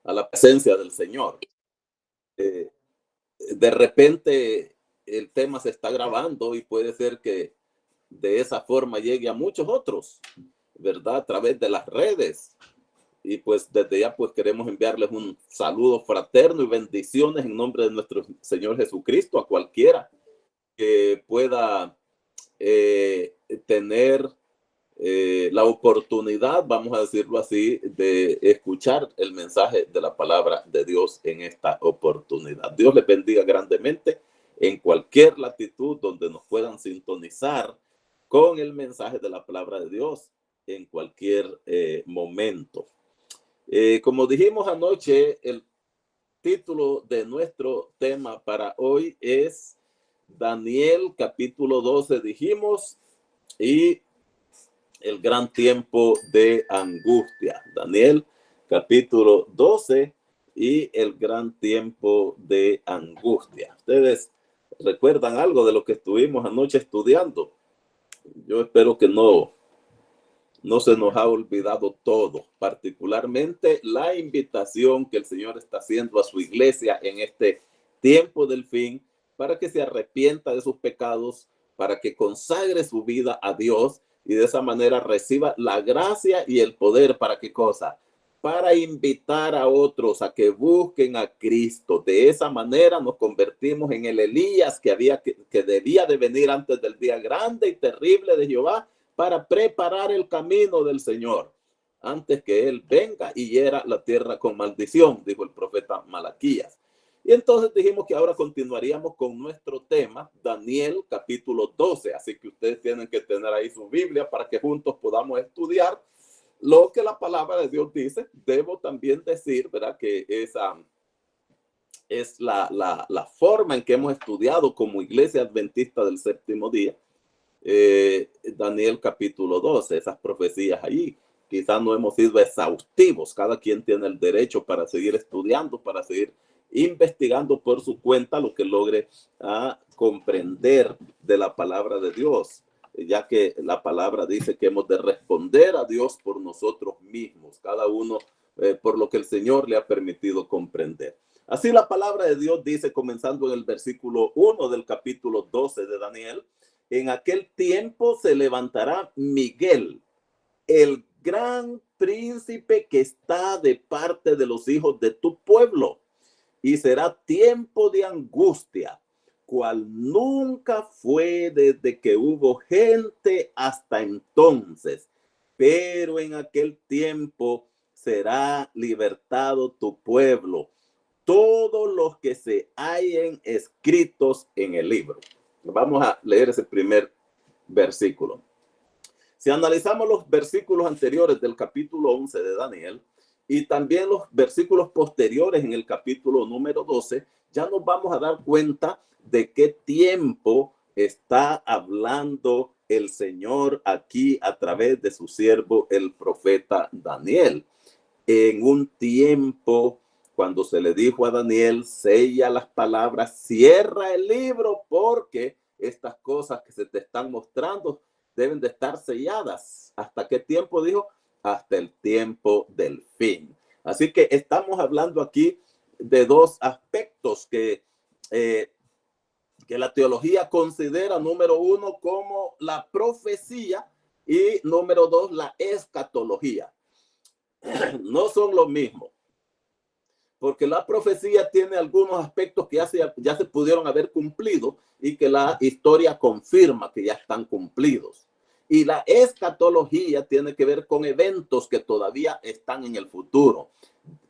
a la presencia del Señor. De repente el tema se está grabando y puede ser que de esa forma llegue a muchos otros, ¿verdad? A través de las redes. Y pues desde ya pues queremos enviarles un saludo fraterno y bendiciones en nombre de nuestro Señor Jesucristo a cualquiera que pueda tener la oportunidad, vamos a decirlo así, de escuchar el mensaje de la palabra de Dios en esta oportunidad. Dios les bendiga grandemente en cualquier latitud donde nos puedan sintonizar con el mensaje de la palabra de Dios en cualquier momento. Como dijimos anoche, el título de nuestro tema para hoy es Daniel capítulo 12, dijimos, y el gran tiempo de angustia. Daniel capítulo 12 y el gran tiempo de angustia. ¿Ustedes recuerdan algo de lo que estuvimos anoche estudiando? Yo espero que no se nos ha olvidado todo, particularmente la invitación que el Señor está haciendo a su iglesia en este tiempo del fin para que se arrepienta de sus pecados, para que consagre su vida a Dios y de esa manera reciba la gracia y el poder. ¿Para qué cosa? Para invitar a otros a que busquen a Cristo. De esa manera nos convertimos en el Elías que debía de venir antes del día grande y terrible de Jehová, para preparar el camino del Señor antes que Él venga y hiera la tierra con maldición, dijo el profeta Malaquías. Y entonces dijimos que ahora continuaríamos con nuestro tema, Daniel capítulo 12. Así que ustedes tienen que tener ahí su Biblia para que juntos podamos estudiar lo que la palabra de Dios dice. Debo también decir, ¿verdad?, que esa es la forma en que hemos estudiado como Iglesia Adventista del Séptimo Día. Daniel capítulo 12, esas profecías allí. Quizás no hemos sido exhaustivos. Cada quien tiene el derecho para seguir estudiando, para seguir investigando por su cuenta lo que logre comprender de la palabra de Dios, ya que la palabra dice que hemos de responder a Dios por nosotros mismos, cada uno por lo que el Señor le ha permitido comprender. Así la palabra de Dios dice, comenzando en el versículo 1 del capítulo 12 de Daniel: en aquel tiempo se levantará Miguel, el gran príncipe que está de parte de los hijos de tu pueblo, y será tiempo de angustia, cual nunca fue desde que hubo gente hasta entonces. Pero en aquel tiempo será libertado tu pueblo, todos los que se hallen escritos en el libro. Vamos a leer ese primer versículo. Si analizamos los versículos anteriores del capítulo 11 de Daniel y también los versículos posteriores en el capítulo número 12, ya nos vamos a dar cuenta de qué tiempo está hablando el Señor aquí a través de su siervo, el profeta Daniel. En un tiempo cuando se le dijo a Daniel, sella las palabras, cierra el libro, porque estas cosas que se te están mostrando deben de estar selladas. ¿Hasta qué tiempo dijo? Hasta el tiempo del fin. Así que estamos hablando aquí de dos aspectos que la teología considera, número uno, como la profecía, y número dos, la escatología. No son lo mismo, porque la profecía tiene algunos aspectos que ya se pudieron haber cumplido y que la historia confirma que ya están cumplidos. Y la escatología tiene que ver con eventos que todavía están en el futuro.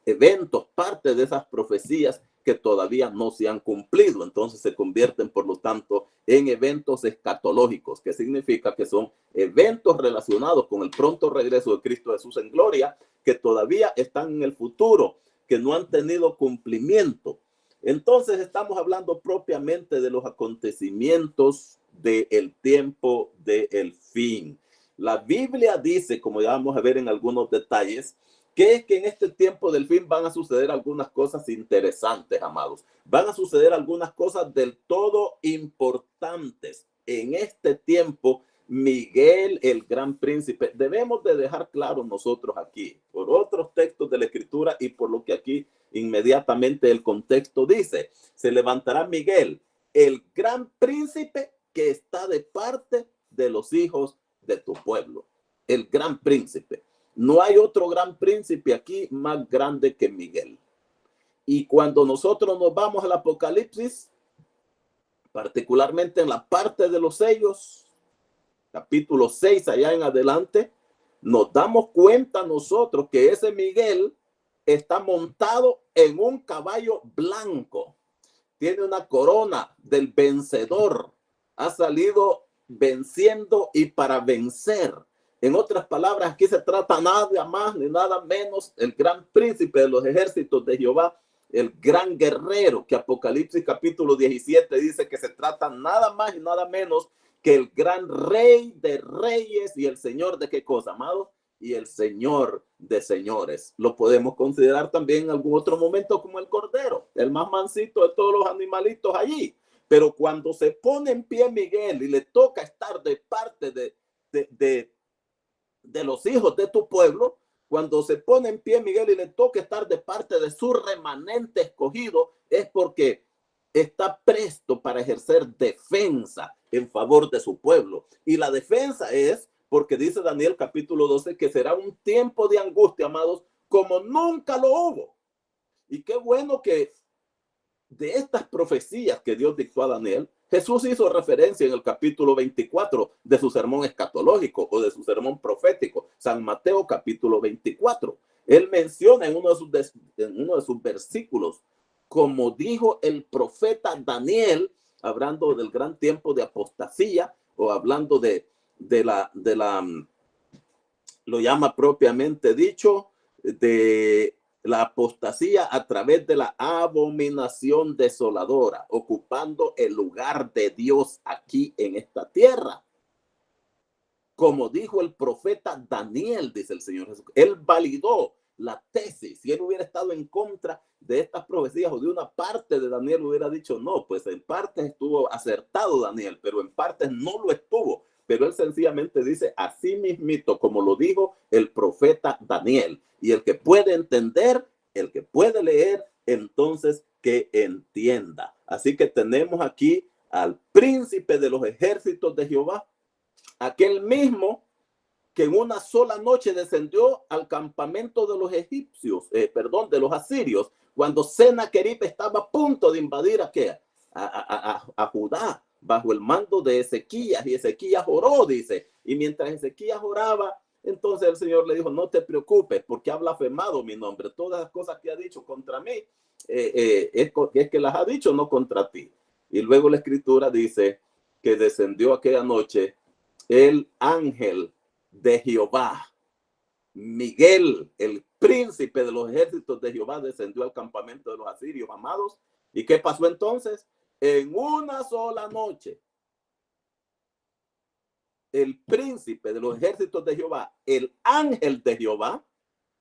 Eventos, parte de esas profecías que todavía no se han cumplido. Entonces se convierten, por lo tanto, en eventos escatológicos, que significa que son eventos relacionados con el pronto regreso de Cristo Jesús en gloria, que todavía están en el futuro, que no han tenido cumplimiento. Entonces estamos hablando propiamente de los acontecimientos del tiempo del fin. La Biblia dice, como ya vamos a ver en algunos detalles, que es que en este tiempo del fin van a suceder algunas cosas interesantes, amados. Van a suceder algunas cosas del todo importantes en este tiempo Miguel, el gran príncipe. Debemos de dejar claro nosotros aquí, por otros textos de la Escritura y por lo que aquí inmediatamente el contexto dice, se levantará Miguel, el gran príncipe que está de parte de los hijos de tu pueblo. El gran príncipe. No hay otro gran príncipe aquí más grande que Miguel. Y cuando nosotros nos vamos al Apocalipsis, particularmente en la parte de los sellos, capítulo 6 allá en adelante, nos damos cuenta nosotros que ese Miguel está montado en un caballo blanco. Tiene una corona del vencedor. Ha salido venciendo y para vencer. En otras palabras, aquí se trata nada más ni nada menos el gran príncipe de los ejércitos de Jehová, el gran guerrero, que Apocalipsis capítulo 17 dice que se trata nada más y nada menos que el gran rey de reyes y el señor de qué cosa, amados, y el señor de señores. Lo podemos considerar también en algún otro momento como el cordero, el más mansito de todos los animalitos allí. Pero cuando se pone en pie Miguel y le toca estar de parte de los hijos de tu pueblo, cuando se pone en pie Miguel y le toca estar de parte de su remanente escogido, es porque está presto para ejercer defensa en favor de su pueblo. Y la defensa es porque dice Daniel capítulo 12 que será un tiempo de angustia, amados, como nunca lo hubo. Y qué bueno que de estas profecías que Dios dictó a Daniel, Jesús hizo referencia en el capítulo 24 de su sermón escatológico o de su sermón profético, San Mateo capítulo 24. Él menciona en uno de sus versículos, como dijo el profeta Daniel, hablando del gran tiempo de apostasía o hablando lo llama propiamente dicho, de la apostasía a través de la abominación desoladora, ocupando el lugar de Dios aquí en esta tierra. Como dijo el profeta Daniel, dice el Señor Jesús, él validó la tesis. Si él hubiera estado en contra de estas profecías o de una parte de Daniel, hubiera dicho, no, pues en parte estuvo acertado Daniel, pero en parte no lo estuvo. Pero él sencillamente dice así mismito, como lo dijo el profeta Daniel. Y el que puede entender, el que puede leer, entonces que entienda. Así que tenemos aquí al príncipe de los ejércitos de Jehová, aquel mismo que en una sola noche descendió al campamento de los egipcios, de los asirios, cuando Sennacherib estaba a punto de invadir a Judá, bajo el mando de Ezequías, y Ezequías oró, dice, y mientras Ezequías oraba, entonces el Señor le dijo, no te preocupes, porque ha blasfemado mi nombre, todas las cosas que ha dicho contra mí, es que las ha dicho, no contra ti. Y luego la escritura dice que descendió aquella noche el ángel de Jehová, Miguel, el príncipe de los ejércitos de Jehová, descendió al campamento de los asirios, amados. ¿Y qué pasó entonces? En una sola noche, el príncipe de los ejércitos de Jehová, el ángel de Jehová,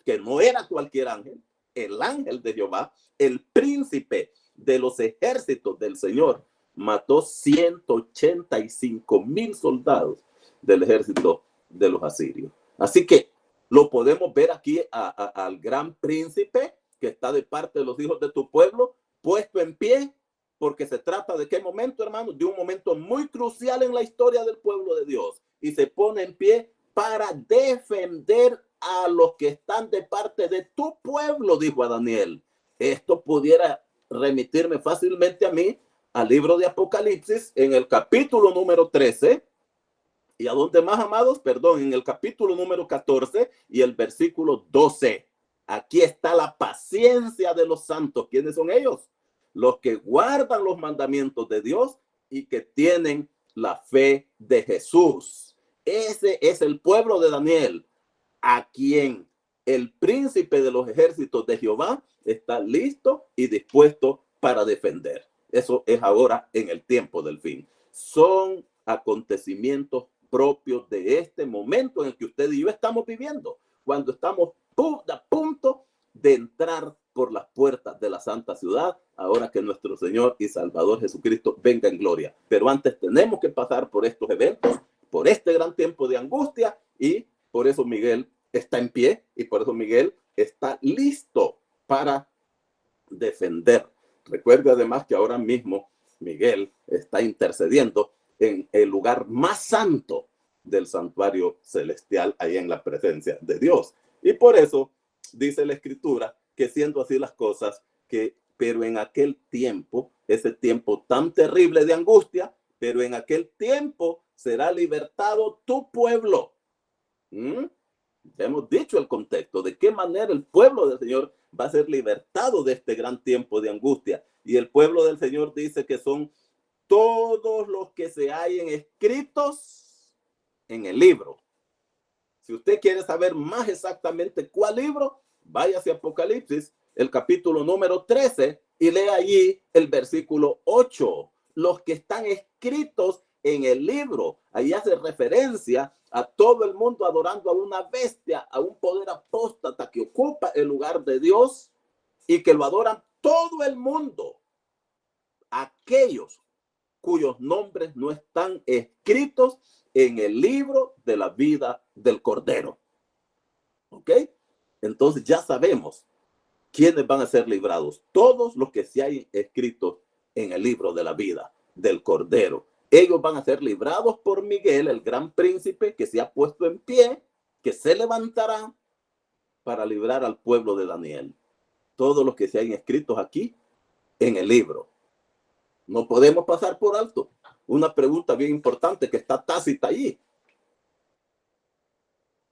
que no era cualquier ángel, el ángel de Jehová, el príncipe de los ejércitos del Señor, mató 185,000 soldados del ejército de los asirios. Así que lo podemos ver aquí al gran príncipe que está de parte de los hijos de tu pueblo, puesto en pie, porque se trata de qué momento, hermano, de un momento muy crucial en la historia del pueblo de Dios, y se pone en pie para defender a los que están de parte de tu pueblo, dijo a Daniel. Esto pudiera remitirme fácilmente a mí al libro de Apocalipsis en el capítulo número 13, y a dónde más, amados, perdón, en el capítulo número 14 y el versículo 12. Aquí está la paciencia de los santos. ¿Quiénes son ellos? Los que guardan los mandamientos de Dios y que tienen la fe de Jesús. Ese es el pueblo de Daniel, a quien el príncipe de los ejércitos de Jehová está listo y dispuesto para defender. Eso es ahora en el tiempo del fin. Son acontecimientos propios de este momento en el que usted y yo estamos viviendo, cuando estamos a punto de entrar por las puertas de la santa ciudad, ahora que nuestro Señor y Salvador Jesucristo venga en gloria. Pero antes tenemos que pasar por estos eventos por este gran tiempo de angustia, y por eso Miguel está en pie y por eso Miguel está listo para defender. Recuerde además que ahora mismo Miguel está intercediendo en el lugar más santo del santuario celestial, ahí en la presencia de Dios. Y por eso dice la Escritura que siendo así las cosas, pero en aquel tiempo, ese tiempo tan terrible de angustia, pero en aquel tiempo será libertado tu pueblo. Hemos dicho el contexto, de qué manera el pueblo del Señor va a ser libertado de este gran tiempo de angustia. Y el pueblo del Señor dice que son todos los que se hallen escritos en el libro. Si usted quiere saber más exactamente cuál libro, vaya hacia Apocalipsis, el capítulo número 13, y lea allí el versículo 8. Los que están escritos en el libro, ahí hace referencia a todo el mundo adorando a una bestia, a un poder apóstata que ocupa el lugar de Dios y que lo adoran todo el mundo. Aquellos cuyos nombres no están escritos en el libro de la vida del Cordero. ¿Ok? Entonces ya sabemos quiénes van a ser librados. Todos los que se hayan escrito en el libro de la vida del Cordero. Ellos van a ser librados por Miguel, el gran príncipe que se ha puesto en pie, que se levantará para librar al pueblo de Daniel. Todos los que se hayan escritos aquí en el libro. No podemos pasar por alto una pregunta bien importante que está tácita allí.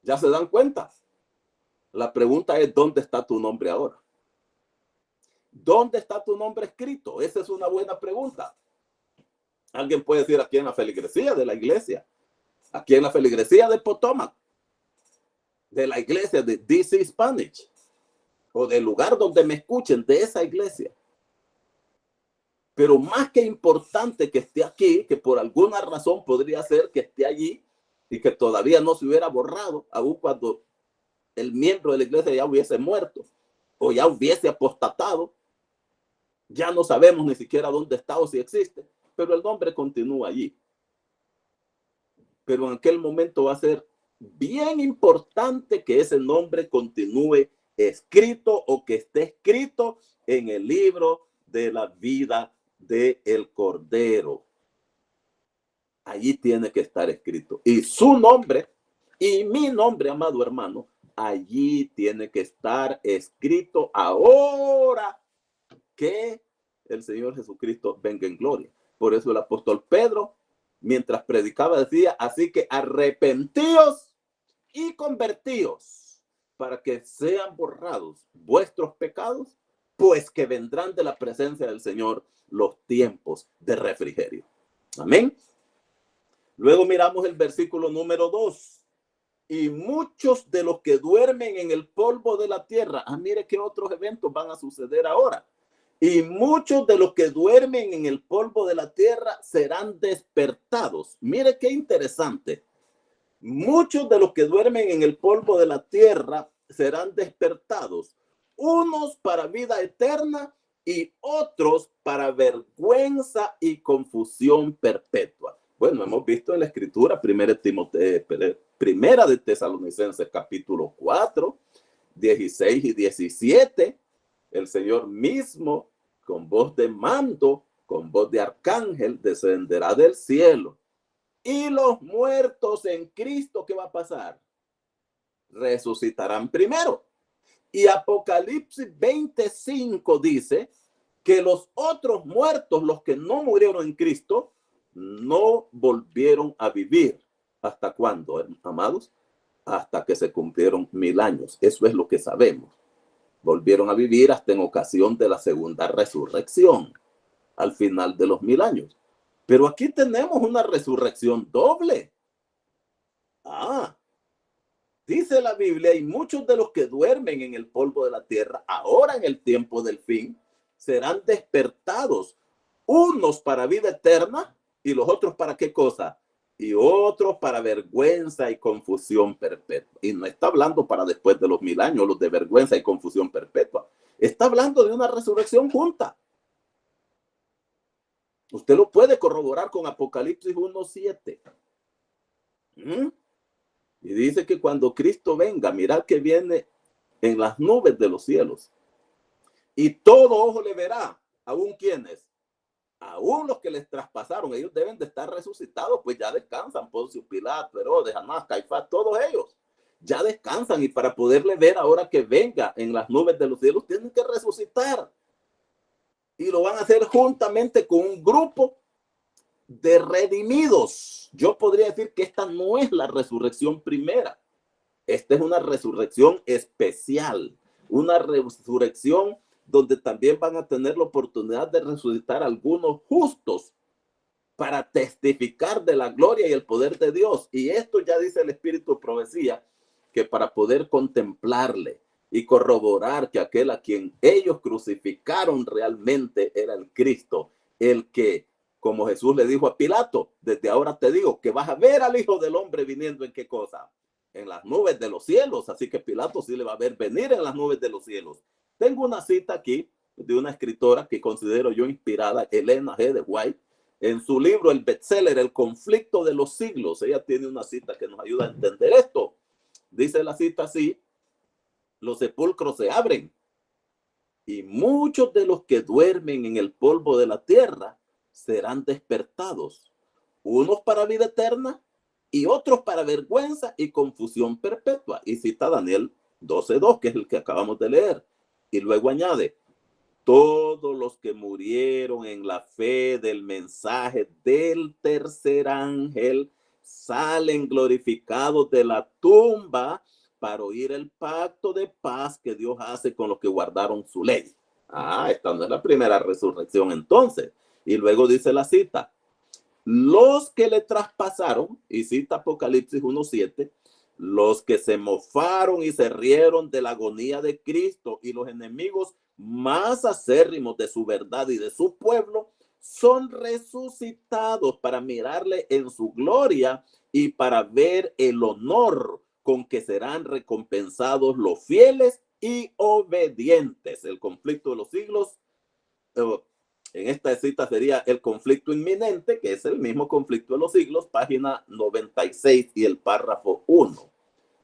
¿Ya se dan cuenta? La pregunta es, ¿dónde está tu nombre ahora? ¿Dónde está tu nombre escrito? Esa es una buena pregunta. Alguien puede decir, aquí en la feligresía de la iglesia, aquí en la feligresía de Potomac, de la iglesia de DC Spanish, o del lugar donde me escuchen, de esa iglesia. Pero más que importante que esté aquí, que por alguna razón podría ser que esté allí y que todavía no se hubiera borrado, aun cuando el miembro de la iglesia ya hubiese muerto o ya hubiese apostatado, ya no sabemos ni siquiera dónde está o si existe, pero el nombre continúa allí. Pero en aquel momento va a ser bien importante que ese nombre continúe escrito o que esté escrito en el libro de la vida del Cordero. Allí tiene que estar escrito. Y su nombre y mi nombre, amado hermano, allí tiene que estar escrito ahora que el Señor Jesucristo venga en gloria. Por eso el apóstol Pedro, mientras predicaba, decía, así que arrepentíos y convertíos para que sean borrados vuestros pecados, pues que vendrán de la presencia del Señor los tiempos de refrigerio. Amén. Luego miramos el versículo número 2. Y muchos de los que duermen en el polvo de la tierra, mire qué otros eventos van a suceder ahora. Y muchos de los que duermen en el polvo de la tierra serán despertados. Mire qué interesante. Muchos de los que duermen en el polvo de la tierra serán despertados. Unos para vida eterna y otros para vergüenza y confusión perpetua. Bueno, hemos visto en la escritura, primera de Tesalonicenses capítulo 4, 16 y 17, el Señor mismo con voz de mando, con voz de arcángel, descenderá del cielo. Y los muertos en Cristo, ¿qué va a pasar? Resucitarán primero. Y Apocalipsis 25 dice que los otros muertos, los que no murieron en Cristo, no volvieron a vivir. ¿Hasta cuándo, amados? Hasta que se cumplieron 1000 años. Eso es lo que sabemos. Volvieron a vivir hasta en ocasión de la segunda resurrección, al final de los 1000 años. Pero aquí tenemos una resurrección doble. Dice la Biblia, y muchos de los que duermen en el polvo de la tierra, ahora en el tiempo del fin, serán despertados, unos para vida eterna y los otros para qué cosa, y otros para vergüenza y confusión perpetua. Y no está hablando para después de los 1000 años, los de vergüenza y confusión perpetua. Está hablando de una resurrección junta. Usted lo puede corroborar con Apocalipsis 1:7. ¿Mm? Y dice que cuando Cristo venga, mirad que viene en las nubes de los cielos. Y todo ojo le verá. ¿Aún quiénes? Aún los que les traspasaron. Ellos deben de estar resucitados, pues ya descansan. Poncio Pilato, Herodes, Anás, Caifás, todos ellos ya descansan. Y para poderle ver ahora que venga en las nubes de los cielos, tienen que resucitar. Y lo van a hacer juntamente con un grupo de redimidos. Yo podría decir que esta no es la resurrección primera. Esta es una resurrección especial, una resurrección donde también van a tener la oportunidad de resucitar algunos justos para testificar de la gloria y el poder de Dios. Y esto ya dice el Espíritu de Profecía, que para poder contemplarle y corroborar que aquel a quien ellos crucificaron realmente era el Cristo, el que, como Jesús le dijo a Pilato, desde ahora te digo que vas a ver al Hijo del Hombre viniendo en qué cosa, en las nubes de los cielos. Así que Pilato sí le va a ver venir en las nubes de los cielos. Tengo una cita aquí de una escritora que considero yo inspirada, Elena G. de White, en su libro, el bestseller, El conflicto de los siglos. Ella tiene una cita que nos ayuda a entender esto. Dice la cita así: los sepulcros se abren y muchos de los que duermen en el polvo de la tierra serán despertados, unos para vida eterna y otros para vergüenza y confusión perpetua. Y cita Daniel 12:2, que es el que acabamos de leer. Y luego añade: todos los que murieron en la fe del mensaje del tercer ángel salen glorificados de la tumba para oír el pacto de paz que Dios hace con los que guardaron su ley. Esta no es la primera resurrección entonces. Y luego dice la cita: los que le traspasaron, y cita Apocalipsis 1:7, los que se mofaron y se rieron de la agonía de Cristo y los enemigos más acérrimos de su verdad y de su pueblo, son resucitados para mirarle en su gloria y para ver el honor con que serán recompensados los fieles y obedientes. El conflicto de los siglos, en esta cita sería el conflicto inminente, que es el mismo conflicto de los siglos, página 96 y el párrafo 1.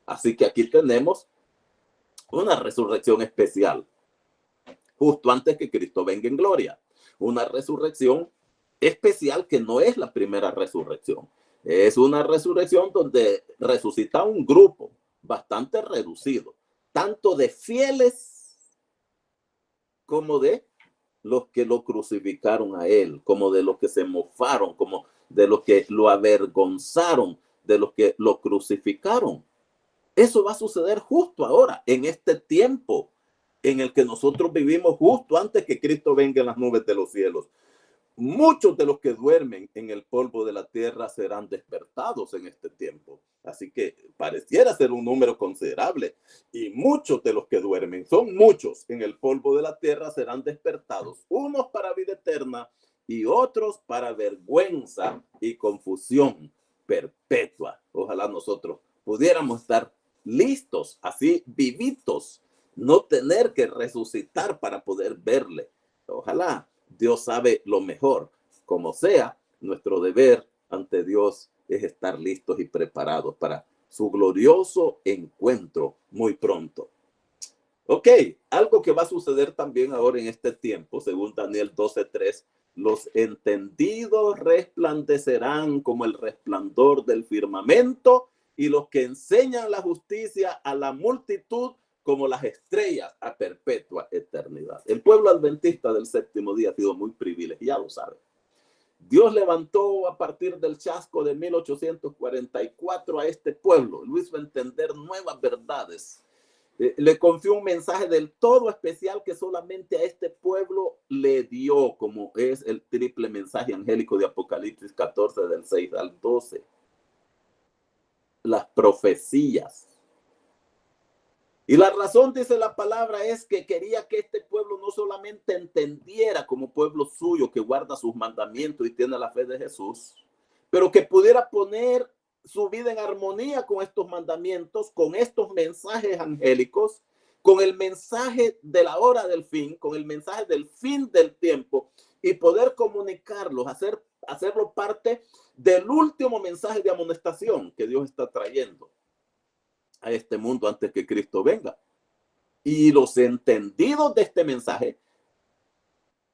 Así que aquí tenemos una resurrección especial, justo antes que Cristo venga en gloria. Una resurrección especial que no es la primera resurrección. Es una resurrección donde resucita un grupo bastante reducido, tanto de fieles como de los que lo crucificaron a él, como de los que se mofaron, como de los que lo avergonzaron, de los que lo crucificaron. Eso va a suceder justo ahora, en este tiempo en el que nosotros vivimos, justo antes que Cristo venga en las nubes de los cielos. Muchos de los que duermen en el polvo de la tierra serán despertados en este tiempo. Así que pareciera ser un número considerable. Y muchos de los que duermen, son muchos, en el polvo de la tierra serán despertados. Unos para vida eterna y otros para vergüenza y confusión perpetua. Ojalá nosotros pudiéramos estar listos, así vivitos, no tener que resucitar para poder verle. Ojalá. Dios sabe lo mejor. Como sea, nuestro deber ante Dios es estar listos y preparados para su glorioso encuentro muy pronto. Ok, algo que va a suceder también ahora en este tiempo, según Daniel 12:3, los entendidos resplandecerán como el resplandor del firmamento y los que enseñan la justicia a la multitud como las estrellas a perpetua eternidad. El pueblo adventista del séptimo día ha sido muy privilegiado, ¿sabe? Dios levantó a partir del chasco de 1844 a este pueblo. Lo hizo entender nuevas verdades. Le confió un mensaje del todo especial que solamente a este pueblo le dio, como es el triple mensaje angélico de Apocalipsis 14 del 6 al 12. Las profecías. Y la razón, dice la palabra, es que quería que este pueblo no solamente entendiera como pueblo suyo que guarda sus mandamientos y tiene la fe de Jesús, pero que pudiera poner su vida en armonía con estos mandamientos, con estos mensajes angélicos, con el mensaje de la hora del fin, con el mensaje del fin del tiempo, y poder comunicarlos, hacerlo parte del último mensaje de amonestación que Dios está trayendo a este mundo antes que Cristo venga. Y los entendidos de este mensaje,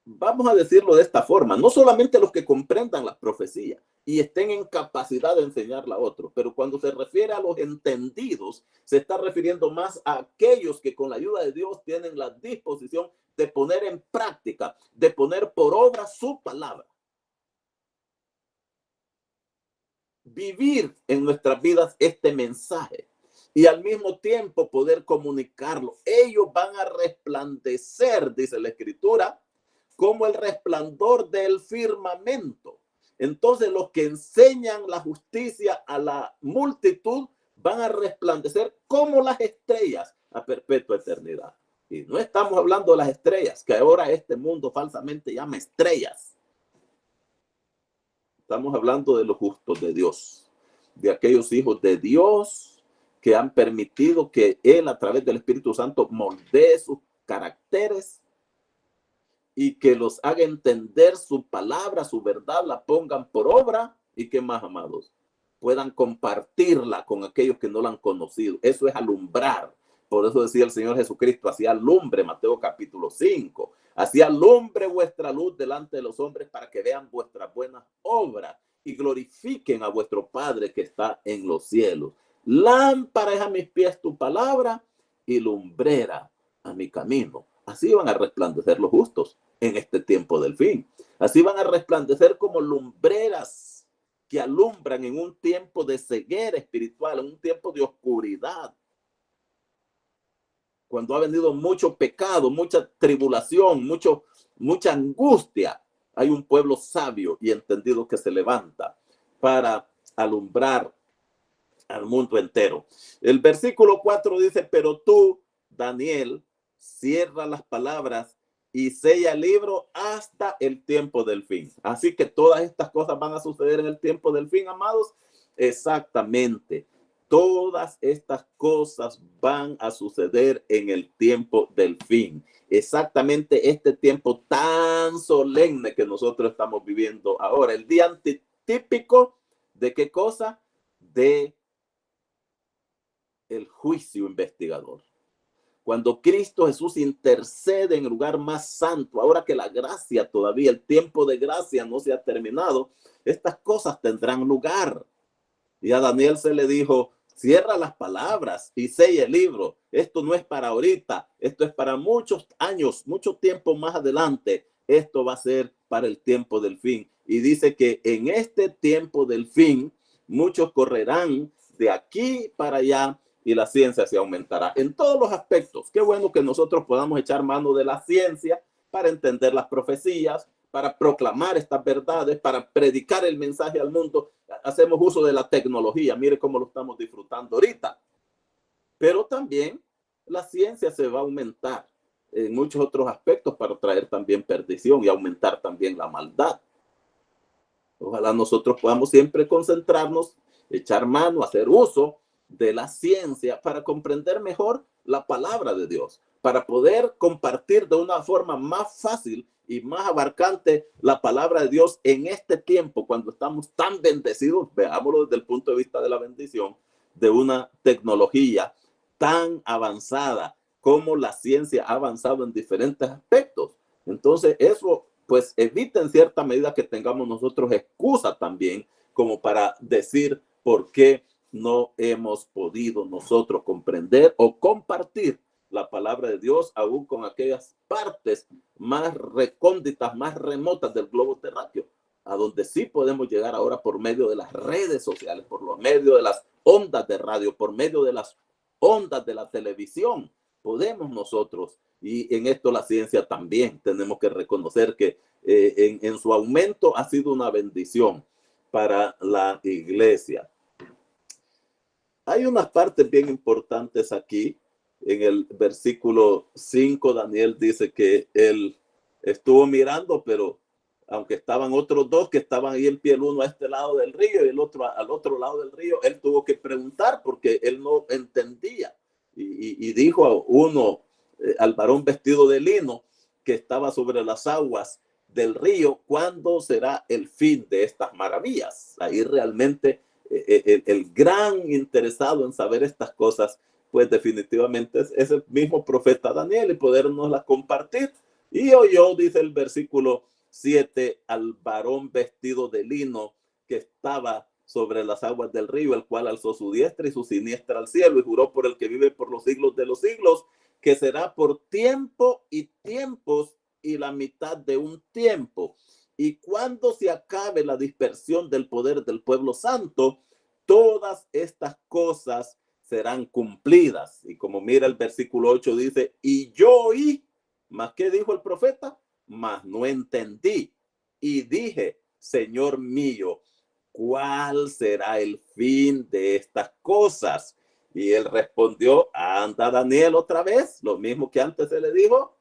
vamos a decirlo de esta forma, no solamente los que comprendan las profecías y estén en capacidad de enseñarla a otros, pero cuando se refiere a los entendidos, se está refiriendo más a aquellos que con la ayuda de Dios tienen la disposición de poner en práctica, de poner por obra su palabra. Vivir en nuestras vidas este mensaje y al mismo tiempo poder comunicarlo. Ellos van a resplandecer, dice la Escritura, como el resplandor del firmamento. Entonces los que enseñan la justicia a la multitud van a resplandecer como las estrellas a perpetua eternidad. Y no estamos hablando de las estrellas, que ahora este mundo falsamente llama estrellas. Estamos hablando de los justos de Dios, de aquellos hijos de Dios que han permitido que Él a través del Espíritu Santo moldee sus caracteres y que los haga entender su palabra, su verdad, la pongan por obra y que más, amados, puedan compartirla con aquellos que no la han conocido. Eso es alumbrar. Por eso decía el Señor Jesucristo, así alumbre, Mateo capítulo 5, así alumbre vuestra luz delante de los hombres para que vean vuestras buenas obras y glorifiquen a vuestro Padre que está en los cielos. Lámpara es a mis pies tu palabra y lumbrera a mi camino. Así van a resplandecer los justos en este tiempo del fin. Así van a resplandecer como lumbreras que alumbran en un tiempo de ceguera espiritual, en un tiempo de oscuridad. Cuando ha venido mucho pecado, mucha tribulación, mucha angustia, hay un pueblo sabio y entendido que se levanta para alumbrar al mundo entero. El versículo 4 dice, pero tú, Daniel, cierra las palabras y sella el libro hasta el tiempo del fin. Así que todas estas cosas van a suceder en el tiempo del fin, amados. Exactamente. Todas estas cosas van a suceder en el tiempo del fin. Exactamente este tiempo tan solemne que nosotros estamos viviendo ahora. El día antitípico de qué cosa? De el juicio investigador. Cuando Cristo Jesús intercede en el lugar más santo, ahora que la gracia todavía, el tiempo de gracia no se ha terminado, estas cosas tendrán lugar. Y a Daniel se le dijo, cierra las palabras y sella el libro. Esto no es para ahorita, esto es para muchos años, mucho tiempo más adelante. Esto va a ser para el tiempo del fin. Y dice que en este tiempo del fin, muchos correrán de aquí para allá y la ciencia se aumentará en todos los aspectos. Qué bueno que nosotros podamos echar mano de la ciencia para entender las profecías, para proclamar estas verdades, para predicar el mensaje al mundo. Hacemos uso de la tecnología. Mire cómo lo estamos disfrutando ahorita. Pero también la ciencia se va a aumentar en muchos otros aspectos para traer también perdición y aumentar también la maldad. Ojalá nosotros podamos siempre concentrarnos, echar mano, hacer uso de la ciencia para comprender mejor la palabra de Dios, para poder compartir de una forma más fácil y más abarcante la palabra de Dios en este tiempo, cuando estamos tan bendecidos, veámoslo desde el punto de vista de la bendición, de una tecnología tan avanzada como la ciencia ha avanzado en diferentes aspectos. Entonces eso pues evita en cierta medida que tengamos nosotros excusa también como para decir por qué no hemos podido nosotros comprender o compartir la palabra de Dios aún con aquellas partes más recónditas, más remotas del globo terráqueo, a donde sí podemos llegar ahora por medio de las redes sociales, por medio de las ondas de radio, por medio de las ondas de la televisión. Podemos nosotros, y en esto la ciencia también tenemos que reconocer que en su aumento ha sido una bendición para la iglesia. Hay unas partes bien importantes aquí. En el versículo 5, Daniel dice que él estuvo mirando, pero aunque estaban otros dos que estaban ahí en pie, el uno a este lado del río y el otro al otro lado del río, él tuvo que preguntar porque él no entendía. Y dijo a uno, al varón vestido de lino, que estaba sobre las aguas del río, ¿cuándo será el fin de estas maravillas? Ahí realmente el gran interesado en saber estas cosas, pues definitivamente es el mismo profeta Daniel y podernoslas compartir. Y oyó, dice el versículo 7, al varón vestido de lino que estaba sobre las aguas del río, el cual alzó su diestra y su siniestra al cielo y juró por el que vive por los siglos de los siglos, que será por tiempo y tiempos y la mitad de un tiempo. Y cuando se acabe la dispersión del poder del pueblo santo, todas estas cosas serán cumplidas. Y como mira el versículo 8 dice, y yo oí, ¿más qué dijo el profeta? Mas no entendí. Y dije, Señor mío, ¿cuál será el fin de estas cosas? Y él respondió, anda Daniel otra vez, lo mismo que antes se le dijo,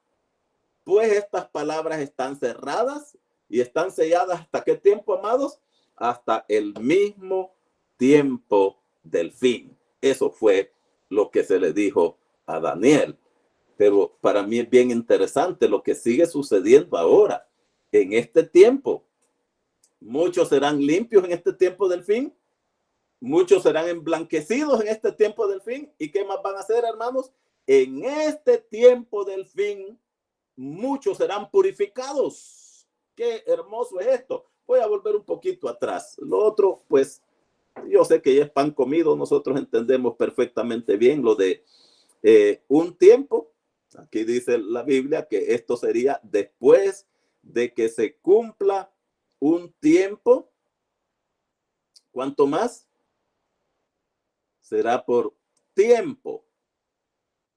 pues estas palabras están cerradas y están selladas ¿hasta qué tiempo, amados? Hasta el mismo tiempo del fin. Eso fue lo que se le dijo a Daniel. Pero para mí es bien interesante lo que sigue sucediendo ahora. En este tiempo, muchos serán limpios en este tiempo del fin. Muchos serán emblanquecidos en este tiempo del fin. ¿Y qué más van a hacer, hermanos? En este tiempo del fin, muchos serán purificados. Qué hermoso es esto. Voy a volver un poquito atrás. Lo otro, pues, yo sé que ya es pan comido. Nosotros entendemos perfectamente bien lo de un tiempo. Aquí dice la Biblia que esto sería después de que se cumpla un tiempo. ¿Cuánto más? Será por tiempo,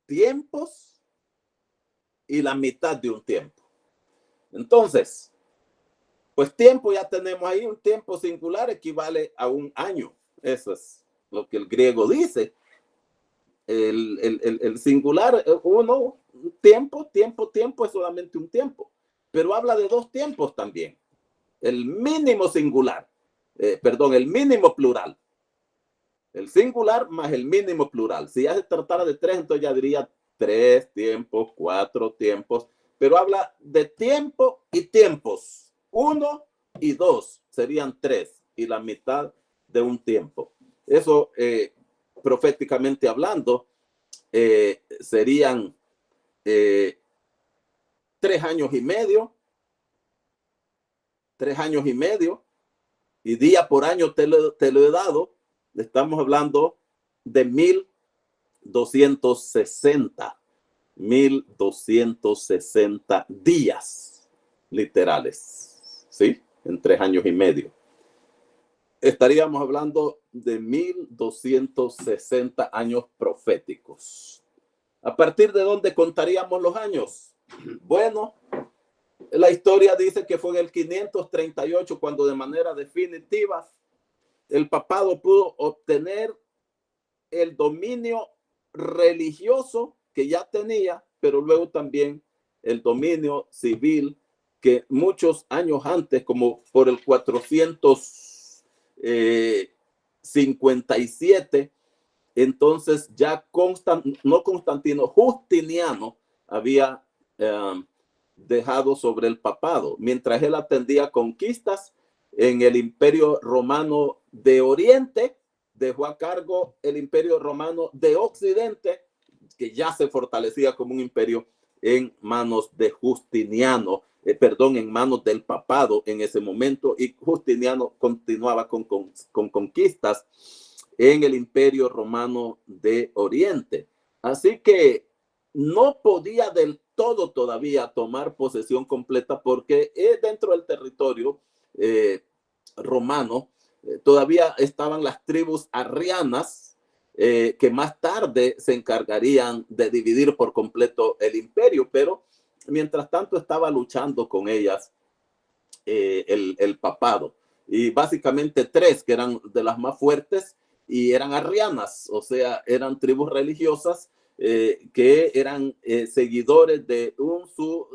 tiempos y la mitad de un tiempo. Entonces, pues tiempo ya tenemos ahí, un tiempo singular equivale a un año. Eso es lo que el griego dice. El singular, uno, tiempo es solamente un tiempo, pero habla de dos tiempos también. El mínimo singular, el mínimo plural. El singular más el mínimo plural. Si ya se tratara de tres, entonces ya diría 3 tiempos, 4 tiempos, pero habla de tiempo y tiempos. 1 y 2 serían 3 y la mitad de un tiempo. Eso, proféticamente hablando, serían 3 años y medio, 3 años y medio, y día por año te lo he dado. Estamos hablando de 1260 días literales, ¿sí? En 3 años y medio. Estaríamos hablando de 1260 años proféticos. ¿A partir de dónde contaríamos los años? Bueno, la historia dice que fue en el 538 cuando de manera definitiva el papado pudo obtener el dominio religioso que ya tenía, pero luego también el dominio civil que muchos años antes, como por el 457, entonces ya Justiniano había dejado sobre el papado, mientras él atendía conquistas en el Imperio Romano de Oriente, dejó a cargo el Imperio Romano de Occidente, que ya se fortalecía como un imperio en manos de Justiniano, en manos del papado en ese momento, y Justiniano continuaba con conquistas en el Imperio Romano de Oriente. Así que no podía del todo todavía tomar posesión completa porque dentro del territorio romano todavía estaban las tribus arrianas que más tarde se encargarían de dividir por completo el imperio, pero mientras tanto estaba luchando con ellas el papado. Y básicamente 3 que eran de las más fuertes y eran arrianas, o sea, eran tribus religiosas que eran seguidores de un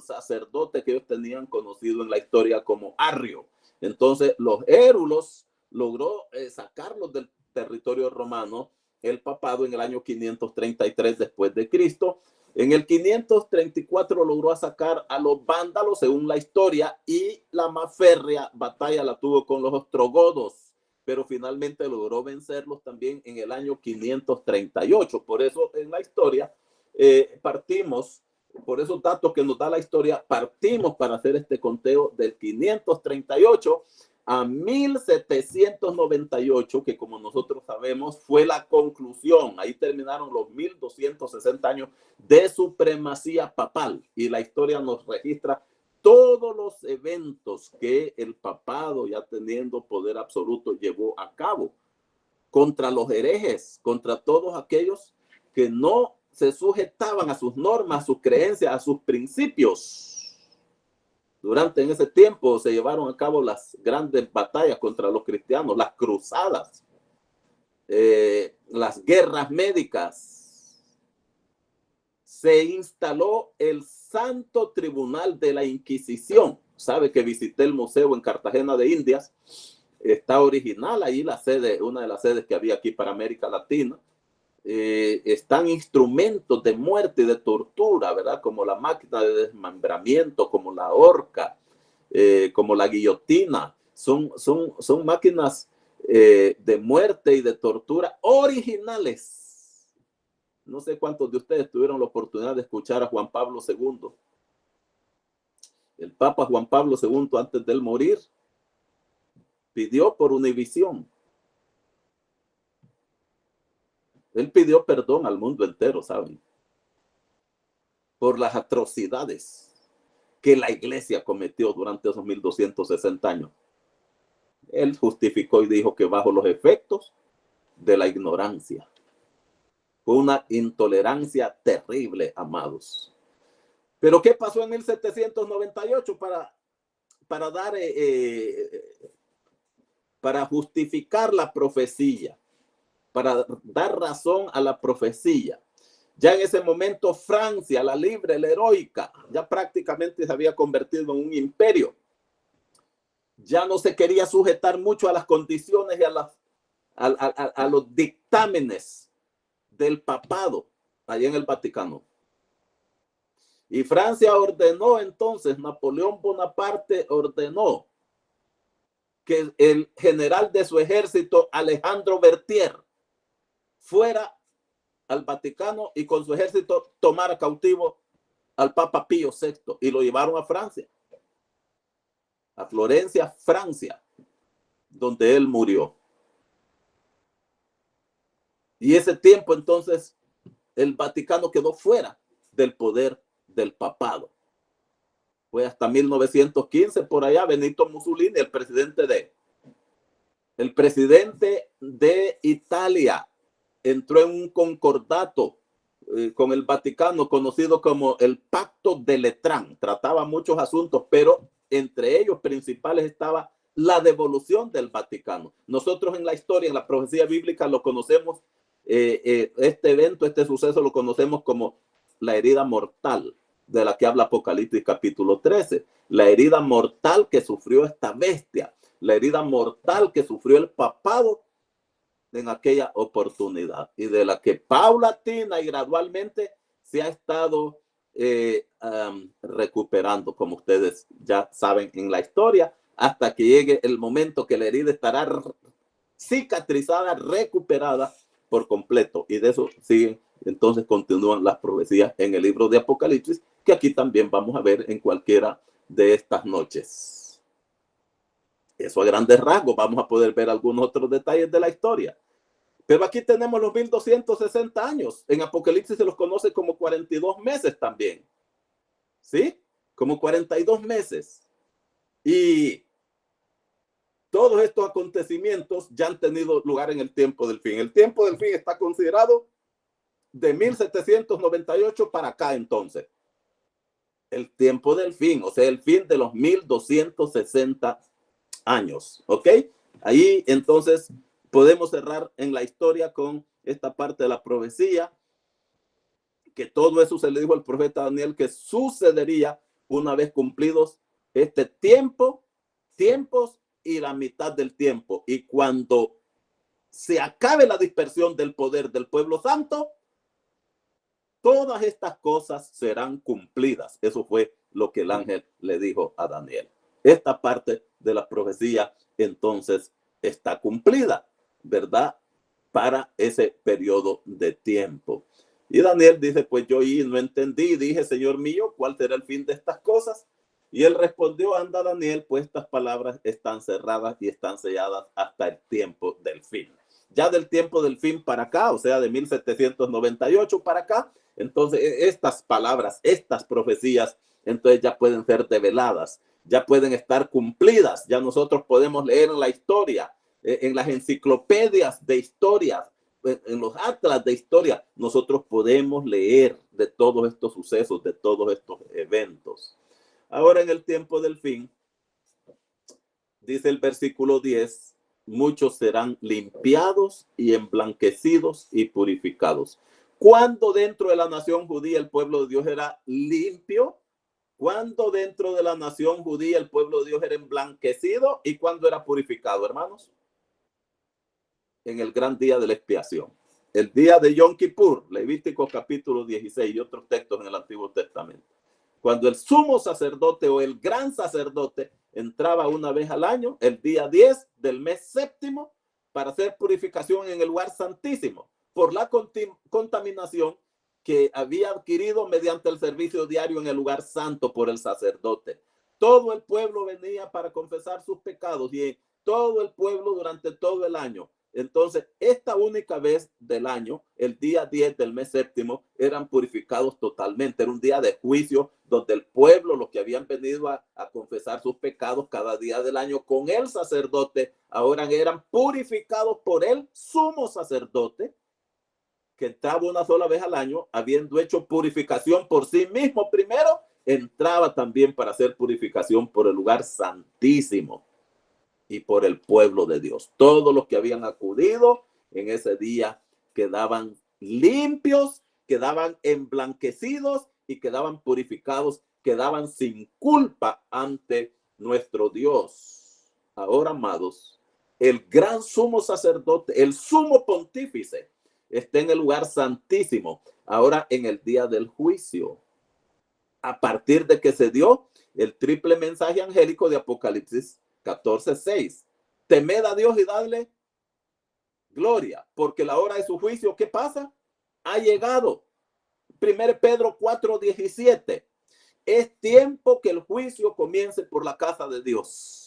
sacerdote que ellos tenían conocido en la historia como Arrio. Entonces los érulos logró sacarlos del territorio romano el papado en el año 533 después de Cristo, En el 534 logró sacar a los vándalos, según la historia, y la más férrea batalla la tuvo con los ostrogodos, pero finalmente logró vencerlos también en el año 538. Por eso en la historia partimos, por esos datos que nos da la historia, partimos para hacer este conteo del 538 a 1798, que como nosotros sabemos fue la conclusión. Ahí terminaron los 1260 años de supremacía papal, y la historia nos registra todos los eventos que el papado, ya teniendo poder absoluto, llevó a cabo contra los herejes, contra todos aquellos que no se sujetaban a sus normas, a sus creencias, a sus principios. Durante en ese tiempo se llevaron a cabo las grandes batallas contra los cristianos, las cruzadas, las guerras médicas. Se instaló el Santo Tribunal de la Inquisición. Sabe que visité el museo en Cartagena de Indias. Está original ahí la sede, una de las sedes que había aquí para América Latina. Están instrumentos de muerte y de tortura, ¿verdad? Como la máquina de desmembramiento, como la horca, como la guillotina. Son máquinas de muerte y de tortura originales. No sé cuántos de ustedes tuvieron la oportunidad de escuchar a Juan Pablo II. El Papa Juan Pablo II, antes de él morir, pidió por Univisión. Él pidió perdón al mundo entero, ¿saben? Por las atrocidades que la iglesia cometió durante esos 1260 años. Él justificó y dijo que bajo los efectos de la ignorancia. Fue una intolerancia terrible, amados. Pero ¿qué pasó en 1798 para justificar la profecía? Para dar razón a la profecía. Ya en ese momento Francia, la libre, la heroica, ya prácticamente se había convertido en un imperio. Ya no se quería sujetar mucho a las condiciones y a los dictámenes del papado allá en el Vaticano. Y Francia ordenó entonces, Napoleón Bonaparte ordenó que el general de su ejército, Alejandro Berthier, fuera al Vaticano y con su ejército tomara cautivo al Papa Pío VI, y lo llevaron a Francia, a Florencia, Francia, donde él murió. Y ese tiempo entonces el Vaticano quedó fuera del poder del papado. Fue hasta 1915, por allá, Benito Mussolini, el presidente de Italia, entró en un concordato con el Vaticano conocido como el Pacto de Letrán. Trataba muchos asuntos, pero entre ellos principales estaba la devolución del Vaticano. Nosotros en la historia, en la profecía bíblica, lo conocemos, este evento, este suceso lo conocemos como la herida mortal de la que habla Apocalipsis capítulo 13. La herida mortal que sufrió esta bestia, la herida mortal que sufrió el papado en aquella oportunidad, y de la que paulatina y gradualmente se ha estado recuperando, como ustedes ya saben en la historia, hasta que llegue el momento que la herida estará cicatrizada, recuperada por completo. Y de eso siguen, entonces continúan las profecías en el libro de Apocalipsis, que aquí también vamos a ver en cualquiera de estas noches. Eso a grandes rasgos. Vamos a poder ver algunos otros detalles de la historia. Pero aquí tenemos los 1260 años. En Apocalipsis se los conoce como 42 meses también. ¿Sí? Como 42 meses. Y todos estos acontecimientos ya han tenido lugar en el tiempo del fin. El tiempo del fin está considerado de 1798 para acá entonces. El tiempo del fin, o sea, el fin de los 1260 años. ¿Ok? Ahí entonces podemos cerrar en la historia con esta parte de la profecía, que todo eso se le dijo al profeta Daniel que sucedería una vez cumplidos este tiempos y la mitad del tiempo. Y cuando se acabe la dispersión del poder del pueblo santo, todas estas cosas serán cumplidas. Eso fue lo que el ángel le dijo a Daniel. Esta parte de la profecía entonces está cumplida, ¿verdad? Para ese periodo de tiempo. Y Daniel dice, pues yo no entendí, dije, Señor mío, ¿cuál será el fin de estas cosas? Y él respondió, anda Daniel, pues estas palabras están cerradas y están selladas hasta el tiempo del fin. Ya del tiempo del fin para acá, o sea, de 1798 para acá, entonces estas palabras, estas profecías, entonces ya pueden ser develadas, ya pueden estar cumplidas, ya nosotros podemos leer en la historia, en las enciclopedias de historia, en los atlas de historia, nosotros podemos leer de todos estos sucesos, de todos estos eventos. Ahora en el tiempo del fin, dice el versículo 10, muchos serán limpiados y emblanquecidos y purificados. ¿Cuándo dentro de la nación judía el pueblo de Dios era limpio? ¿Cuándo dentro de la nación judía el pueblo de Dios era emblanquecido? ¿Y cuándo era purificado, hermanos? En el gran día de la expiación. El día de Yom Kippur, Levítico capítulo 16 y otros textos en el Antiguo Testamento. Cuando el sumo sacerdote o el gran sacerdote entraba una vez al año, el día 10 del mes séptimo, para hacer purificación en el lugar santísimo por la contaminación que había adquirido mediante el servicio diario en el lugar santo por el sacerdote. Todo el pueblo venía para confesar sus pecados y todo el pueblo durante todo el año. Entonces, esta única vez del año, el día 10 del mes séptimo, eran purificados totalmente. Era un día de juicio donde el pueblo, los que habían venido a confesar sus pecados cada día del año con el sacerdote, ahora eran purificados por el sumo sacerdote, que entraba una sola vez al año, habiendo hecho purificación por sí mismo primero, entraba también para hacer purificación por el lugar santísimo y por el pueblo de Dios. Todos los que habían acudido en ese día quedaban limpios, quedaban emblanquecidos y quedaban purificados, quedaban sin culpa ante nuestro Dios. Ahora, amados, el gran sumo sacerdote, el sumo pontífice, está en el lugar santísimo, ahora en el día del juicio. A partir de que se dio el triple mensaje angélico de Apocalipsis 14:6. Temed a Dios y dadle gloria, porque la hora de su juicio, ¿qué pasa? Ha llegado. 1 Pedro 4:17. Es tiempo que el juicio comience por la casa de Dios.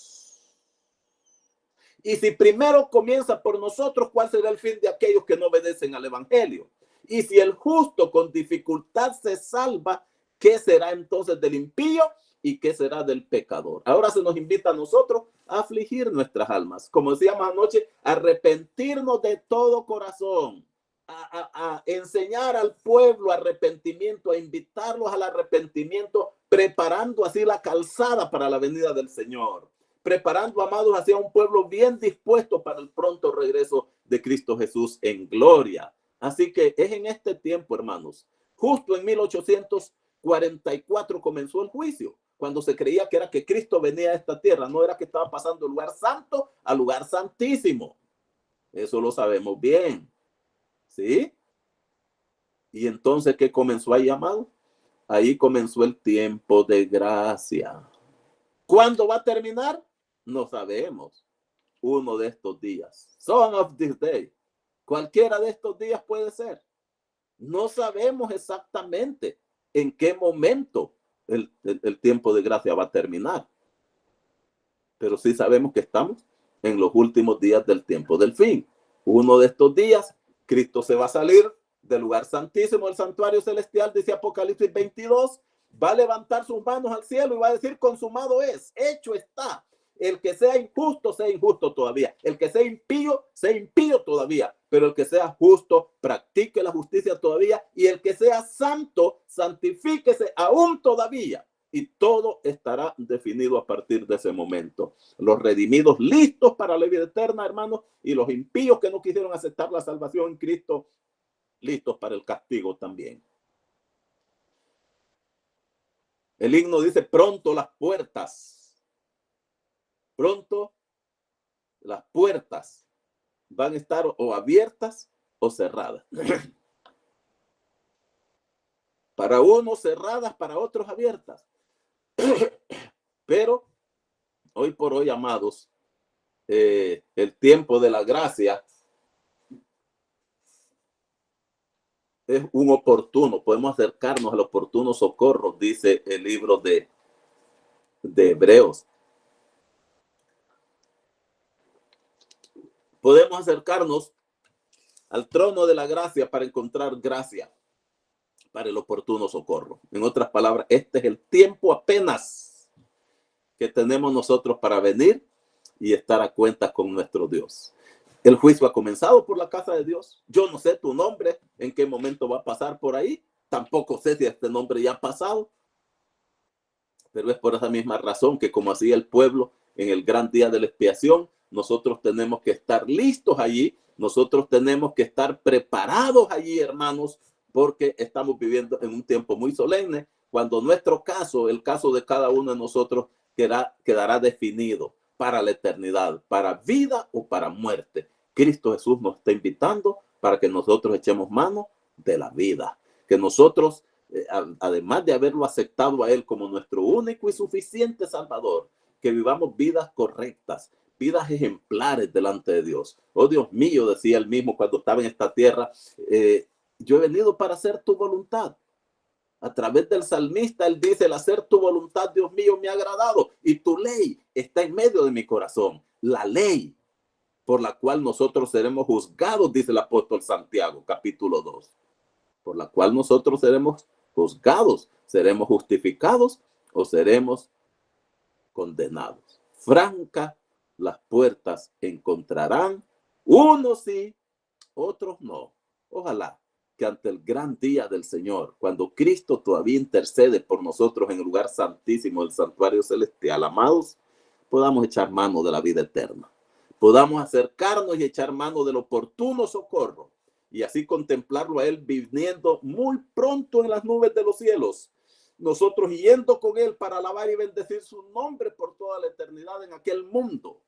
Y si primero comienza por nosotros, ¿cuál será el fin de aquellos que no obedecen al evangelio? Y si el justo con dificultad se salva, ¿qué será entonces del impío? ¿Y qué será del pecador? Ahora se nos invita a nosotros a afligir nuestras almas. Como decíamos anoche, arrepentirnos de todo corazón, a enseñar al pueblo arrepentimiento, a invitarlos al arrepentimiento, preparando así la calzada para la venida del Señor. Preparando, amados, hacia un pueblo bien dispuesto para el pronto regreso de Cristo Jesús en gloria. Así que es en este tiempo, hermanos, justo en 1844 comenzó el juicio, cuando se creía que era que Cristo venía a esta tierra, no era que estaba pasando del lugar santo al lugar santísimo. Eso lo sabemos bien, ¿sí? Y entonces, ¿qué comenzó ahí, amado? Ahí comenzó el tiempo de gracia. ¿Cuándo va a terminar? No sabemos. Uno de estos días. Some of this day. Cualquiera de estos días puede ser. No sabemos exactamente en qué momento el tiempo de gracia va a terminar. Pero sí sabemos que estamos en los últimos días del tiempo del fin. Uno de estos días, Cristo se va a salir del lugar santísimo, el santuario celestial, dice Apocalipsis 22, va a levantar sus manos al cielo y va a decir, consumado es, hecho está. El que sea injusto todavía. El que sea impío todavía. Pero el que sea justo, practique la justicia todavía. Y el que sea santo, santifíquese aún todavía. Y todo estará definido a partir de ese momento. Los redimidos listos para la vida eterna, hermanos, y los impíos que no quisieron aceptar la salvación en Cristo, listos para el castigo también. El himno dice, pronto las puertas van a estar o abiertas o cerradas. Para unos cerradas, para otros abiertas. Pero hoy por hoy, amados, el tiempo de la gracia es un oportuno, podemos acercarnos al oportuno socorro, dice el libro de Hebreos. Podemos acercarnos al trono de la gracia para encontrar gracia para el oportuno socorro. En otras palabras, este es el tiempo apenas que tenemos nosotros para venir y estar a cuentas con nuestro Dios. El juicio ha comenzado por la casa de Dios. Yo no sé tu nombre, en qué momento va a pasar por ahí. Tampoco sé si este nombre ya ha pasado. Pero es por esa misma razón que, como hacía el pueblo en el gran día de la expiación, nosotros tenemos que estar listos allí. Nosotros tenemos que estar preparados allí, hermanos, porque estamos viviendo en un tiempo muy solemne, cuando nuestro caso, el caso de cada uno de nosotros, quedará definido para la eternidad, para vida o para muerte. Cristo Jesús nos está invitando para que nosotros echemos mano de la vida, que nosotros, además de haberlo aceptado a Él como nuestro único y suficiente Salvador, que vivamos vidas correctas, vidas ejemplares delante de Dios. Oh Dios mío, decía él mismo cuando estaba en esta tierra, yo he venido para hacer tu voluntad. A través del salmista, él dice, el hacer tu voluntad, Dios mío, me ha agradado y tu ley está en medio de mi corazón. La ley por la cual nosotros seremos juzgados, dice el apóstol Santiago, capítulo 2. Por la cual nosotros seremos juzgados, seremos justificados o seremos condenados. Franca las puertas encontrarán, unos sí, otros no. Ojalá que ante el gran día del Señor, cuando Cristo todavía intercede por nosotros en el lugar santísimo del santuario celestial, amados, podamos echar mano de la vida eterna. Podamos acercarnos y echar mano del oportuno socorro y así contemplarlo a Él viniendo muy pronto en las nubes de los cielos. Nosotros yendo con Él para alabar y bendecir su nombre por toda la eternidad en aquel mundo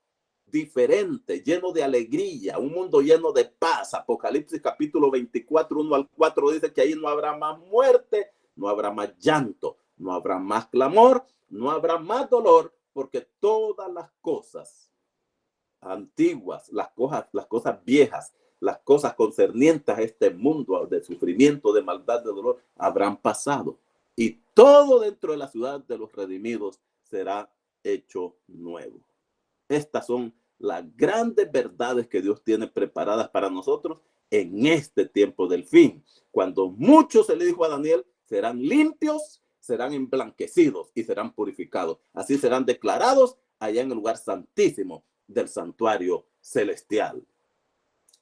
diferente, lleno de alegría, un mundo lleno de paz. Apocalipsis capítulo 24, 1 al 4 dice que ahí no habrá más muerte, no habrá más llanto, no habrá más clamor, no habrá más dolor, porque todas las cosas antiguas, las cosas viejas, las cosas concernientes a este mundo de sufrimiento, de maldad, de dolor, habrán pasado. Y todo dentro de la ciudad de los redimidos será hecho nuevo. Estas son las grandes verdades que Dios tiene preparadas para nosotros en este tiempo del fin. Cuando mucho se le dijo a Daniel, serán limpios, serán emblanquecidos y serán purificados. Así serán declarados allá en el lugar santísimo del santuario celestial.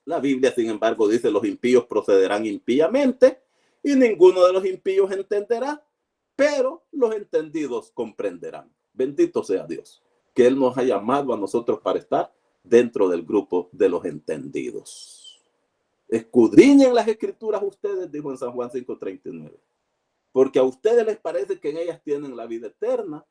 La Biblia, sin embargo, dice, los impíos procederán impíamente y ninguno de los impíos entenderá, pero los entendidos comprenderán. Bendito sea Dios, que Él nos ha llamado a nosotros para estar dentro del grupo de los entendidos. Escudriñen las escrituras ustedes, dijo en San Juan 5:39, porque a ustedes les parece que en ellas tienen la vida eterna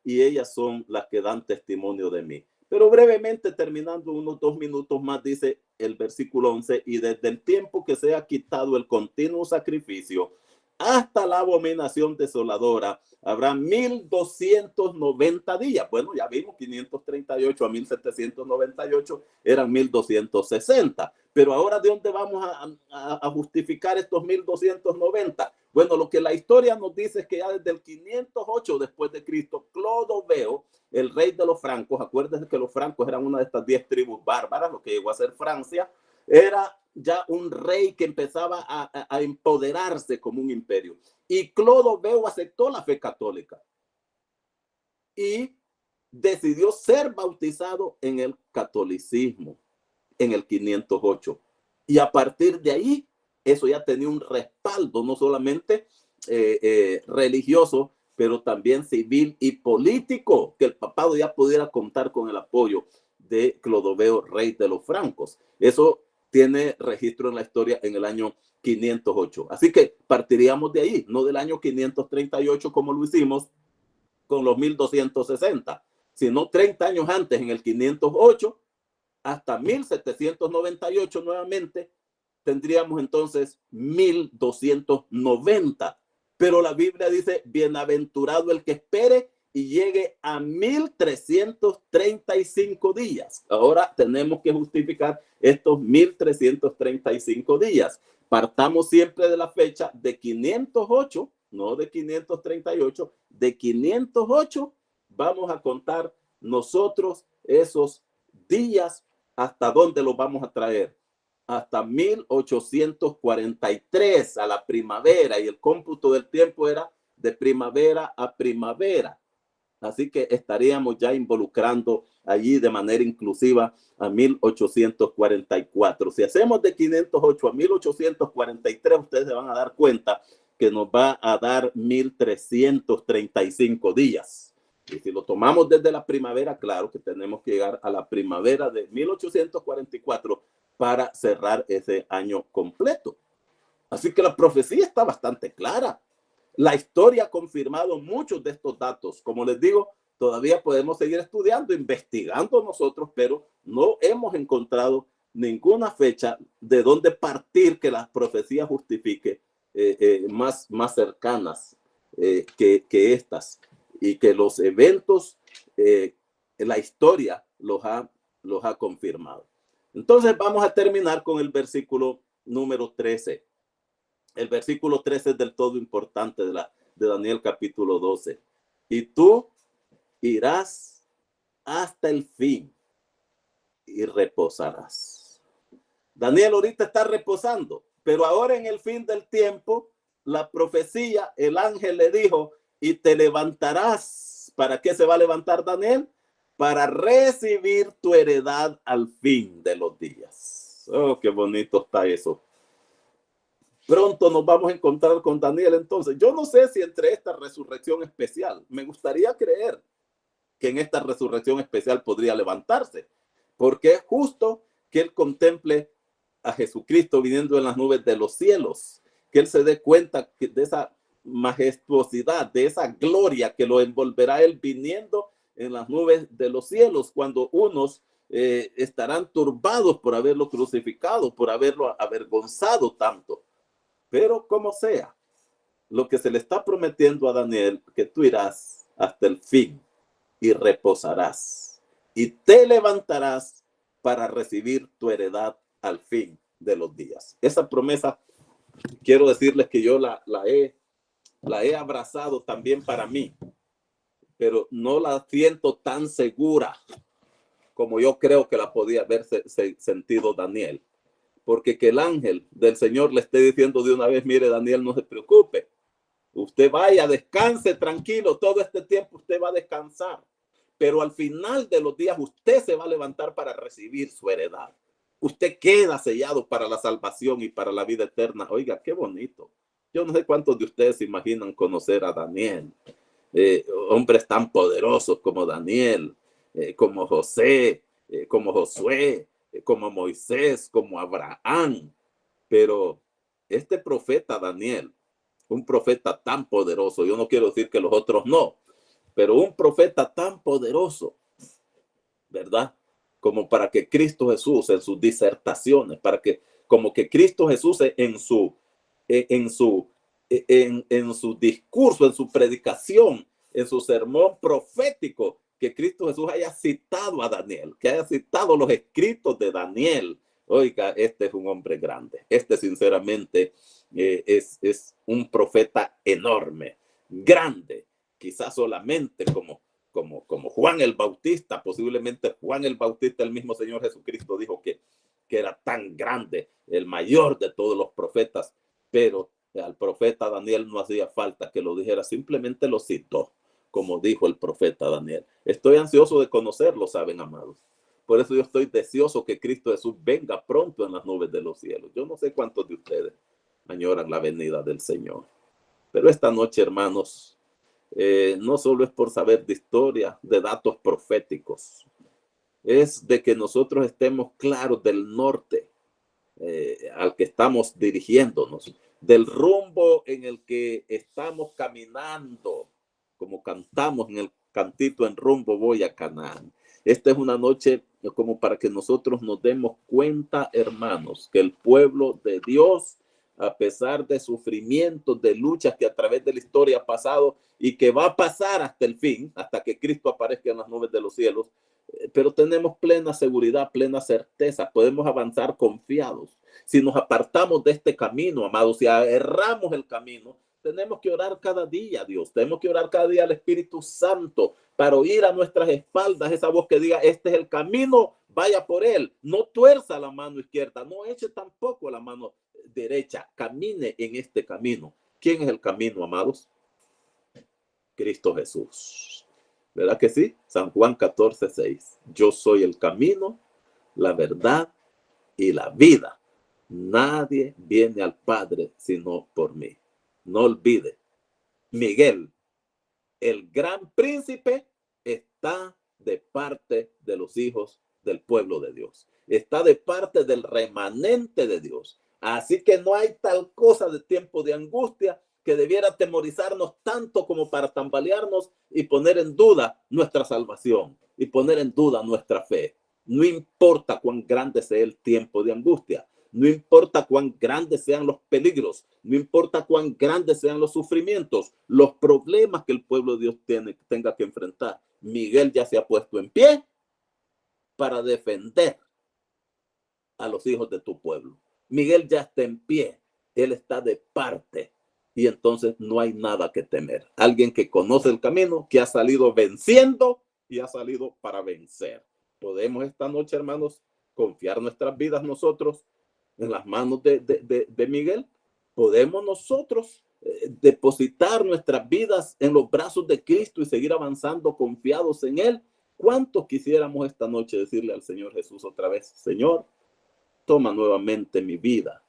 y ellas son las que dan testimonio de mí. Pero brevemente, terminando unos 2 minutos más, dice el versículo 11, y desde el tiempo que se ha quitado el continuo sacrificio hasta la abominación desoladora, habrá 1290 días. Bueno, ya vimos 538 a 1798 eran 1260. Pero ahora, ¿de dónde vamos a justificar estos 1290? Bueno, lo que la historia nos dice es que ya desde el 508 después de Cristo, Clodoveo, el rey de los francos, acuérdense que los francos eran una de estas 10 tribus bárbaras, lo que llegó a ser Francia, era ya un rey que empezaba a empoderarse como un imperio. Y Clodoveo aceptó la fe católica y decidió ser bautizado en el catolicismo en el 508. Y a partir de ahí, eso ya tenía un respaldo, no solamente religioso, pero también civil y político, que el papado ya pudiera contar con el apoyo de Clodoveo, rey de los francos. Eso tiene registro en la historia en el año 508. Así que partiríamos de ahí, no del año 538 como lo hicimos con los 1260, sino 30 años antes, en el 508, hasta 1798 nuevamente, tendríamos entonces 1290 Pero la Biblia dice, bienaventurado el que espere y llegue a 1335 días. Ahora tenemos que justificar estos 1335 días. Partamos siempre de la fecha de 508, no de 538, de 508 vamos a contar nosotros esos días. ¿Hasta dónde los vamos a traer? Hasta 1843, a la primavera, y el cómputo del tiempo era de primavera a primavera. Así que estaríamos ya involucrando allí de manera inclusiva a 1844. Si hacemos de 508 a 1843, ustedes se van a dar cuenta que nos va a dar 1335 días. Y si lo tomamos desde la primavera, claro que tenemos que llegar a la primavera de 1844 para cerrar ese año completo. Así que la profecía está bastante clara. La historia ha confirmado muchos de estos datos. Como les digo, todavía podemos seguir estudiando, investigando nosotros, pero no hemos encontrado ninguna fecha de donde partir que la profecía justifique más cercanas que estas, y que los eventos, la historia los ha confirmado. Entonces vamos a terminar con el versículo número 13. El versículo 13 es del todo importante de Daniel capítulo 12. Y tú irás hasta el fin y reposarás. Daniel ahorita está reposando, pero ahora en el fin del tiempo, la profecía, el ángel le dijo, y te levantarás. ¿Para qué se va a levantar Daniel? Para recibir tu heredad al fin de los días. Oh, qué bonito está eso. Pronto nos vamos a encontrar con Daniel. Entonces, yo no sé si entre esta resurrección especial, me gustaría creer que en esta resurrección especial podría levantarse, porque es justo que él contemple a Jesucristo viniendo en las nubes de los cielos, que él se dé cuenta de esa majestuosidad, de esa gloria que lo envolverá él viniendo en las nubes de los cielos, cuando unos estarán turbados por haberlo crucificado, por haberlo avergonzado tanto. Pero como sea, lo que se le está prometiendo a Daniel, que tú irás hasta el fin y reposarás y te levantarás para recibir tu heredad al fin de los días. Esa promesa, quiero decirles que yo la he abrazado también para mí, pero no la siento tan segura como yo creo que la podía haber sentido Daniel. Porque que el ángel del Señor le esté diciendo de una vez, mire, Daniel, no se preocupe. Usted vaya, descanse tranquilo. Todo este tiempo usted va a descansar. Pero al final de los días usted se va a levantar para recibir su heredad. Usted queda sellado para la salvación y para la vida eterna. Oiga, qué bonito. Yo no sé cuántos de ustedes se imaginan conocer a Daniel. Hombres tan poderosos como Daniel, como José, como Josué, como Moisés, como Abraham. Pero este profeta Daniel, un profeta tan poderoso, yo no quiero decir que los otros no, pero un profeta tan poderoso, ¿verdad? Como para que Cristo Jesús en sus disertaciones, como que Cristo Jesús en su discurso, en su predicación, en su sermón profético, que Cristo Jesús haya citado a Daniel, que haya citado los escritos de Daniel. Oiga, este es un hombre grande. Este sinceramente es un profeta enorme, grande, quizás solamente como Juan el Bautista. Posiblemente Juan el Bautista, el mismo Señor Jesucristo dijo que era tan grande, el mayor de todos los profetas, pero al profeta Daniel no hacía falta que lo dijera, simplemente lo citó, como dijo el profeta Daniel. Estoy ansioso de conocerlo, saben, amados. Por eso yo estoy deseoso que Cristo Jesús venga pronto en las nubes de los cielos. Yo no sé cuántos de ustedes añoran la venida del Señor. Pero esta noche, hermanos, no solo es por saber de historia, de datos proféticos, es de que nosotros estemos claros del norte al que estamos dirigiéndonos, del rumbo en el que estamos caminando, como cantamos en el cantito En rumbo voy a Canaán. Esta es una noche como para que nosotros nos demos cuenta, hermanos, que el pueblo de Dios a pesar de sufrimientos, de luchas que a través de la historia ha pasado y que va a pasar hasta el fin, hasta que Cristo aparezca en las nubes de los cielos, pero tenemos plena seguridad, plena certeza, podemos avanzar confiados. Si nos apartamos de este camino, amados, si erramos el camino, tenemos que orar cada día a Dios, tenemos que orar cada día al Espíritu Santo para oír a nuestras espaldas esa voz que diga, este es el camino, vaya por él, no tuerza la mano izquierda, no eche tampoco la mano derecha, camine en este camino. ¿Quién es el camino, amados? Cristo Jesús. ¿Verdad que sí? San Juan 14:6. Yo soy el camino, la verdad y la vida. Nadie viene al Padre sino por mí. No olvide, Miguel, el gran príncipe, está de parte de los hijos del pueblo de Dios. Está de parte del remanente de Dios. Así que no hay tal cosa de tiempo de angustia que debiera atemorizarnos tanto como para tambalearnos y poner en duda nuestra salvación y poner en duda nuestra fe. No importa cuán grande sea el tiempo de angustia, no importa cuán grandes sean los peligros, no importa cuán grandes sean los sufrimientos, los problemas que el pueblo de Dios tenga que enfrentar. Miguel ya se ha puesto en pie para defender a los hijos de tu pueblo. Miguel ya está en pie, él está de parte y entonces no hay nada que temer. Alguien que conoce el camino, que ha salido venciendo y ha salido para vencer. Podemos esta noche, hermanos, confiar nuestras vidas nosotros en las manos de Miguel. Podemos nosotros depositar nuestras vidas en los brazos de Cristo y seguir avanzando confiados en él. ¿Cuántos quisiéramos esta noche decirle al Señor Jesús otra vez, Señor, toma nuevamente mi vida,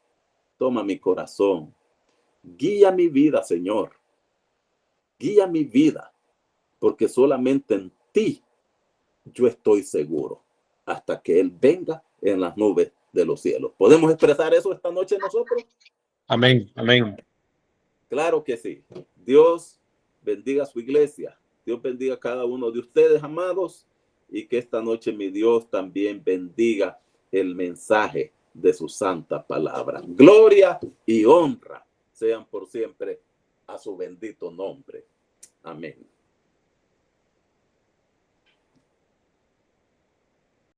toma mi corazón, guía mi vida, Señor, guía mi vida, porque solamente en ti yo estoy seguro, hasta que Él venga en las nubes de los cielos. ¿Podemos expresar eso esta noche nosotros? Amén, amén. Claro que sí. Dios bendiga a su iglesia. Dios bendiga a cada uno de ustedes, amados, y que esta noche mi Dios también bendiga el mensaje de su santa palabra. Gloria y honra sean por siempre a su bendito nombre. Amén.